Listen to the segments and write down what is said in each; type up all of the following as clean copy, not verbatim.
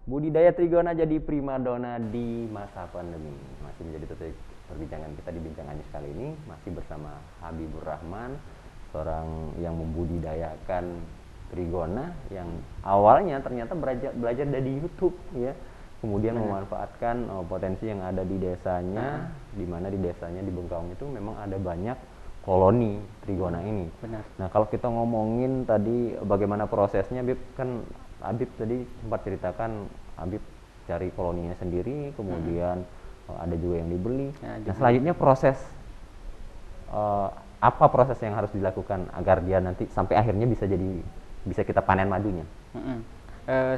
Budidaya trigona jadi primadona di masa pandemi. Masih menjadi topik perbincangan kita di bincangannya kali ini. Masih bersama Habibur Rahman, seorang yang membudidayakan trigona yang awalnya ternyata belajar dari YouTube ya. Kemudian memanfaatkan potensi yang ada di desanya, di mana di desanya di Bengkaung itu memang ada banyak koloni trigona ini. Benar. Nah, kalau kita ngomongin tadi bagaimana prosesnya, Bib, kan Habib tadi sempat ceritakan Habib cari koloninya sendiri, kemudian ada juga yang dibeli. Nah, selanjutnya proses apa proses yang harus dilakukan agar dia nanti sampai akhirnya bisa kita panen madunya?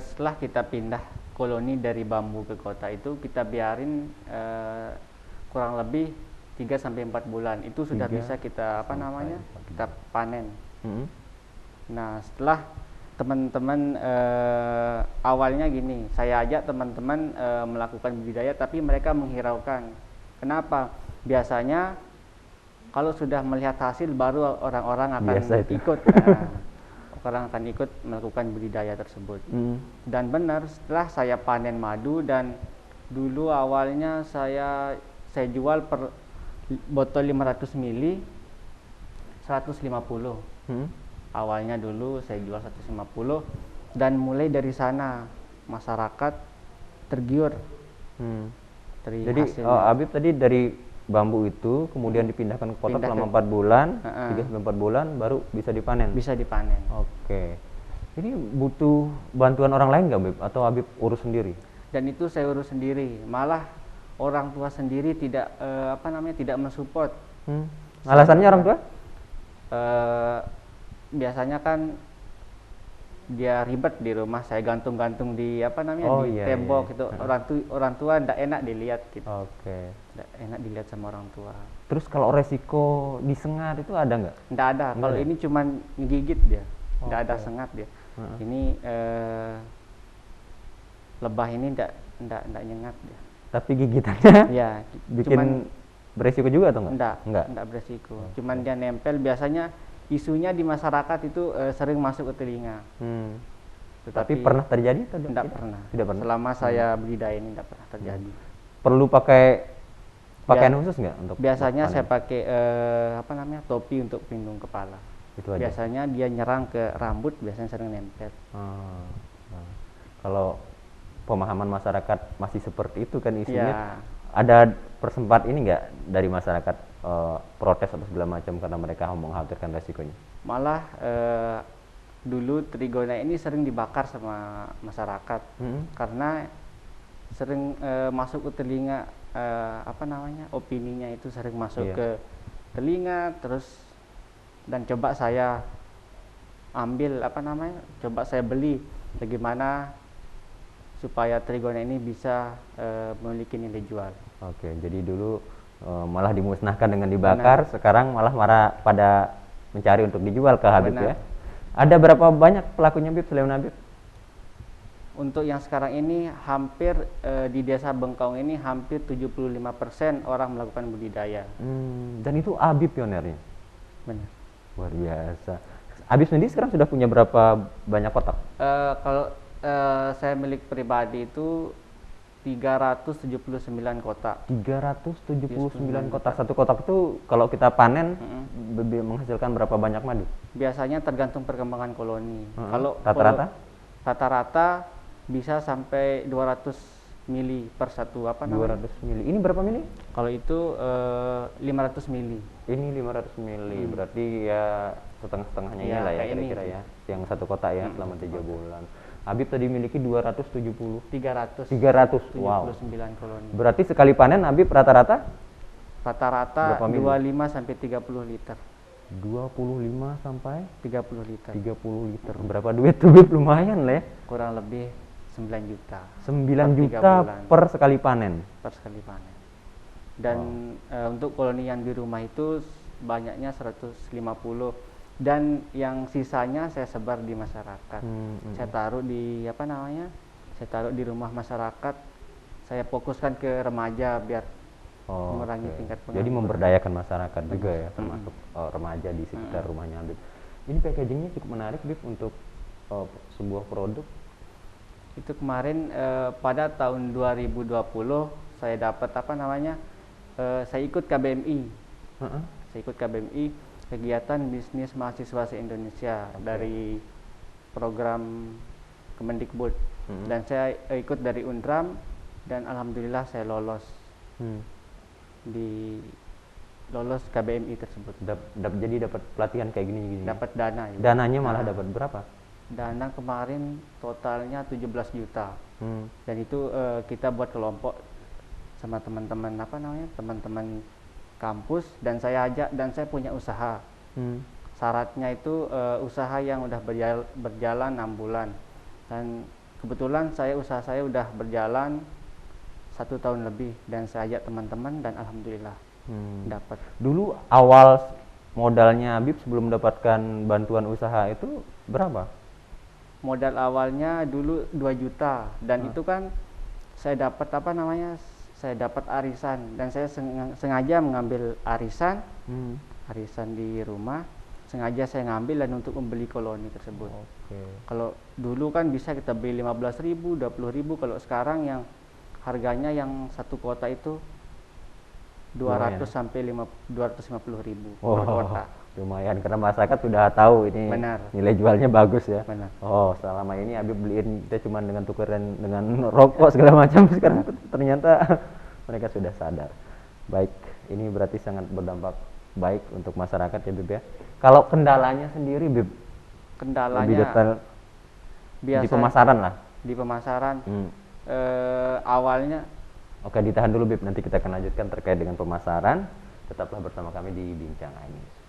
Setelah kita pindah koloni dari bambu ke kota itu, kita biarin kurang lebih 3-4 bulan. Itu sudah bisa kita kita panen. Nah, setelah teman-teman awalnya gini, saya ajak teman-teman melakukan budidaya, tapi mereka menghiraukan. Kenapa? Biasanya kalau sudah melihat hasil baru orang-orang akan ikut. Orang akan ikut melakukan budidaya tersebut. Dan benar, setelah saya panen madu, dan dulu awalnya saya jual per botol 500 ml 150. Awalnya dulu saya jual 150, dan mulai dari sana masyarakat tergiur. Jadi Habib tadi dari bambu itu kemudian dipindahkan ke kota selama 4 bulan, 3-4 bulan baru bisa dipanen. Bisa dipanen. Oke. Ini butuh bantuan orang lain nggak, Habib, atau Habib urus sendiri? Dan itu saya urus sendiri. Malah orang tua sendiri tidak tidak mensupport. Alasannya orang tua? Biasanya kan dia ribet di rumah, saya gantung-gantung di tembok gitu. Orang tua tidak enak dilihat gitu. Oke. Tidak enak dilihat sama orang tua. Terus kalau resiko disengat itu ada nggak? Tidak ada. Kalau ini cuman ngigigit dia, tidak ada sengat dia. Ini lebah ini tidak nyengat dia. Tapi gigitannya ya bikin beresiko juga atau enggak? Enggak beresiko. Cuman dia nempel. Biasanya isunya di masyarakat itu sering masuk ke telinga. Tapi pernah terjadi atau tidak? Tidak pernah. Selama saya budidaya ini tidak pernah terjadi. Perlu pakai pakaian khusus nggak untuk? Biasanya saya pakai topi untuk pelindung kepala. Itu aja. Biasanya dia nyerang ke rambut, biasanya sering nempel. Kalau pemahaman masyarakat masih seperti itu kan isunya, ada persempat ini nggak dari masyarakat protes atau segala macam karena mereka mengkhawatirkan resikonya? Malah dulu trigona ini sering dibakar sama masyarakat karena sering masuk ke telinga, opininya itu sering masuk ke telinga terus. Dan coba saya ambil coba saya beli bagaimana supaya trigona ini bisa memiliki nilai jual. Oke, jadi dulu malah dimusnahkan dengan dibakar. Sekarang malah pada mencari untuk dijual ke Habib. Ya. Ada berapa banyak pelakunya, Habib, selain Habib? Untuk yang sekarang ini hampir di desa Bengkaung ini hampir 75% orang melakukan budidaya. Dan itu Habib pionernya? Benar. Luar biasa. Habib sendiri sekarang sudah punya berapa banyak kotak? Kalau saya milik pribadi itu 379 kotak. 379 kotak. Satu kotak itu kalau kita panen menghasilkan berapa banyak madu? Biasanya tergantung perkembangan koloni. Kalau rata-rata? Rata-rata bisa sampai 200 mili per satu 200 mili. Ini berapa mili? Kalau itu 500 mili. Ini 500 mili. Berarti ya setengah-setengahnya ya, lah ya kira-kira ya. Yang satu kotak ya selama 3 bulan. Habib tadi memiliki 379 wow. koloni. Berarti sekali panen Habib rata-rata 25 sampai 30 liter. 25 sampai 30 liter. 30 liter. Berapa duit tuh, Habib? Lumayan lah ya. Kurang lebih 9 juta. 9 juta per sekali panen. Per sekali panen. Dan untuk koloni yang di rumah itu banyaknya 150. Dan yang sisanya saya sebar di masyarakat. Saya taruh di saya taruh di rumah masyarakat. Saya fokuskan ke remaja biar mengurangi tingkat pengangguran. Jadi memberdayakan masyarakat juga ya, termasuk remaja di sekitar rumahnya Habib. Ini packagingnya cukup menarik, Bib, untuk sebuah produk. Itu kemarin pada tahun 2020 saya dapat apa namanya? Saya ikut KBMI. Saya ikut KBMI, kegiatan bisnis mahasiswa se-Indonesia dari program Kemendikbud. Dan saya ikut dari Undram dan alhamdulillah saya lolos. Lolos KBMI tersebut. Jadi dapat pelatihan kayak gini. Dapat dana. Ya. Dananya malah dapat berapa? Dana kemarin totalnya 17 juta. Dan itu kita buat kelompok sama teman-teman teman-teman kampus, dan saya ajak, dan saya punya usaha. Syaratnya itu usaha yang udah berjalan 6 bulan. Dan kebetulan usaha saya udah berjalan 1 tahun lebih, dan saya ajak teman-teman dan alhamdulillah dapat. Dulu awal modalnya Habib sebelum mendapatkan bantuan usaha itu berapa? Modal awalnya dulu 2 juta, dan itu kan saya dapat saya dapat arisan, dan saya sengaja mengambil arisan di rumah, sengaja saya ngambil dan untuk membeli koloni tersebut. Kalau dulu kan bisa kita beli 15.000, 20.000, kalau sekarang yang harganya yang satu kota itu 200 sampai 250.000 per kota. Lumayan, karena masyarakat sudah tahu ini. Benar. Nilai jualnya bagus ya. Benar. Selama ini Habib beliin kita cuma dengan tukeran dengan rokok segala macam, sekarang ternyata mereka sudah sadar. Baik, ini berarti sangat berdampak baik untuk masyarakat ya Bib ya. Kalau kendalanya sendiri Bib? Kendalanya lebih detail biasa di pemasaran lah. Di pemasaran awalnya. Oke, ditahan dulu Bib, nanti kita akan lanjutkan terkait dengan pemasaran. Tetaplah bersama kami di Bincang Anies.